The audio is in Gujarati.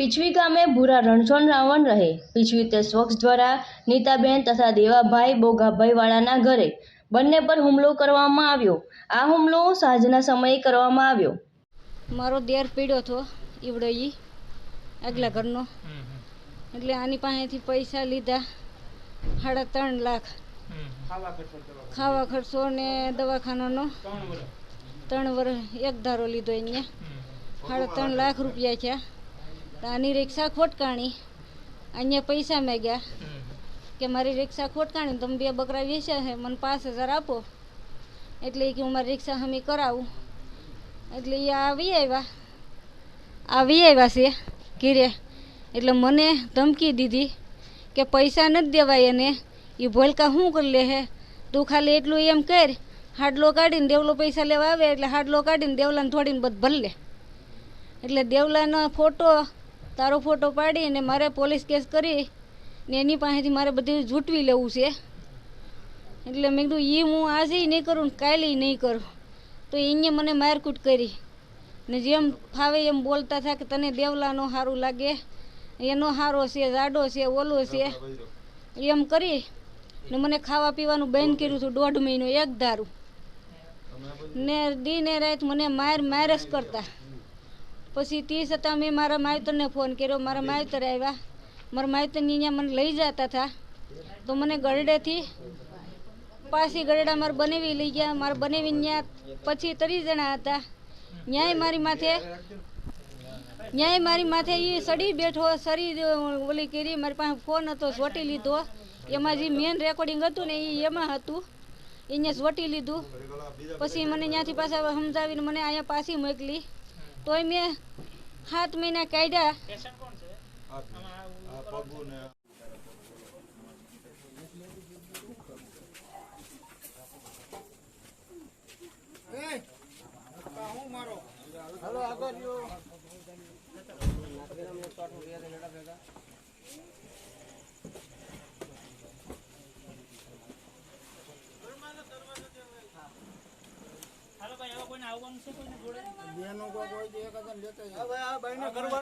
પીછવી ગામે ભૂરા રણછોડ રાવણ રહે। પીછવી તે સ્વક્ષ દ્વારા નીતાબેન તથા દેવાભાઈ બોગાભાઈ વાળાના ઘરે બંને પર હુમલો કરવામાં આવ્યો। આ હુમલો સાંજના સમયે કરવામાં આવ્યો। મારો દેર પીડ્યો હતો ઈવડો ઈ આગલા ઘરનો, એટલે આની પાસેથી પૈસા લીધા 3.5 લાખ, ખાવા ખર્ચો ને દવાખાનાનો 3 વર્ષ એક ધારો લીધો। અહીંયા 3.5 લાખ રૂપિયા થયા। આની રિક્ષા ખોટકાણી, અહીંયા પૈસા માગ્યા કે મારી રિક્ષા ખોટકાણી, તમે 2 બકરા વેચ્યા છે, મને 5,000 આપો, એટલે કે હું મારી રિક્ષા હમી કરાવું। એટલે એ આવી આવ્યા છે ઘીરે, એટલે મને ધમકી દીધી કે પૈસા નથી દેવાય એને, એ ભોલકા શું કરી લે હે, તું ખાલી એટલું એમ કર, હાડલો કાઢીને દેવલો પૈસા લેવા આવે એટલે હાડલો કાઢીને દેવલાને થોડીને બધું ભરી લે। એટલે દેવલાનો ફોટો, તારો ફોટો પાડીને મારે પોલીસ કેસ કરી ને એની પાસેથી મારે બધું ઝૂંટવી લેવું છે। એટલે મેં કીધું એ હું આજે નહીં કરું ને કાલે નહીં કરું। તો એને મને મારકૂટ કરી ને જેમ ફાવે એમ બોલતા હતા કે તને દેવલાનો સારું લાગે, એનો સારો છે, જાડો છે, ઓલો છે, એમ કરી ને મને ખાવા પીવાનું બંધ કર્યું હતું 1.5 મહિનો એક ધારું, ને દી ને રાત મને માર જ કરતા। પછી તે છતાં મેં મારા માવતરને ફોન કર્યો, મારા માવતર આવ્યા, મારા માવતરની અહીંયા મને લઈ જતા હતા, તો મને ગરડેથી પાછી ગરડા મારે બનાવી લઈ ગયા। મારે બનાવીને ત્યાં પછી 30 જણા હતા, ન્યાય મારી માથે એ સડી બેઠો, સરી ઓલી કરી, મારી પાસે ફોન હતો સોટી લીધો, એમાં જે મેન રેકોર્ડિંગ હતું ને એમાં હતું, એને સોટી લીધું। પછી મને ત્યાંથી પાછા સમજાવીને મને અહીંયા પાછી મોકલી, તોય મેં 7 મહિના કાઢ્યા। હાલો ભાઈ, હવે કોઈને આવવાનું છે, કોઈને જોડે બેનો કોઈ એક હજાર લેતા